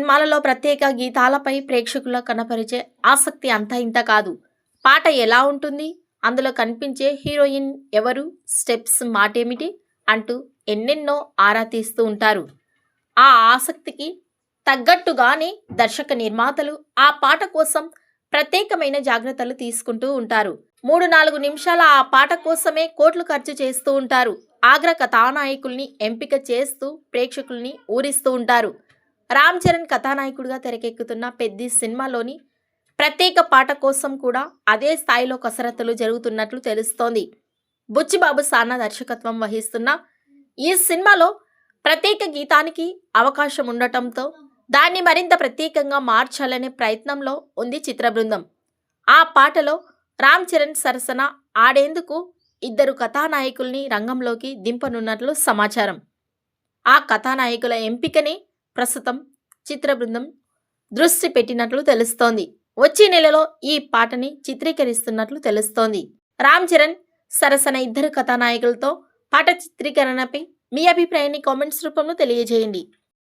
సినిమాలలో ప్రత్యేక గీతాలపై ప్రేక్షకుల కనపరిచే ఆసక్తి అంతా ఇంత కాదు. పాట ఎలా ఉంటుంది, అందులో కనిపించే హీరోయిన్ ఎవరు, స్టెప్స్ మాటేమిటి అంటూ ఎన్నెన్నో ఆరా తీస్తూ ఉంటారు. ఆ ఆసక్తికి తగ్గట్టుగానే దర్శక నిర్మాతలు ఆ పాట కోసం ప్రత్యేకమైన జాగ్రత్తలు తీసుకుంటూ ఉంటారు. 3-4 నిమిషాల ఆ పాట కోసమే కోట్లు ఖర్చు చేస్తూ ఉంటారు. ఆగ్ర కథానాయకుల్ని ఎంపిక చేస్తూ ప్రేక్షకుల్ని ఊరిస్తూ ఉంటారు. రామ్ చరణ్ కథానాయకుడిగా తెరకెక్కుతున్న పెద్ది సినిమాలోని ప్రత్యేక పాట కోసం కూడా అదే స్థాయిలో కసరత్తులు జరుగుతున్నట్లు తెలుస్తోంది. బుచ్చిబాబు సానా దర్శకత్వం వహిస్తున్న ఈ సినిమాలో ప్రత్యేక గీతానికి అవకాశం ఉండటంతో దాన్ని మరింత ప్రత్యేకంగా మార్చాలనే ప్రయత్నంలో ఉంది చిత్ర బృందం. ఆ పాటలో రామ్ చరణ్ సరసన ఆడేందుకు 2 కథానాయకుల్ని రంగంలోకి దింపనున్నట్లు సమాచారం. ఆ కథానాయకుల ఎంపికనే ప్రస్తుతం చిత్ర బృందం దృష్టి పెట్టినట్లు తెలుస్తోంది. వచ్చే నెలలో ఈ పాటని చిత్రీకరిస్తున్నట్లు తెలుస్తోంది. రామ్ చరణ్ సరసన 2 కథానాయకులతో పాట చిత్రీకరణపై మీ అభిప్రాయాన్ని కామెంట్స్ రూపంలో తెలియజేయండి.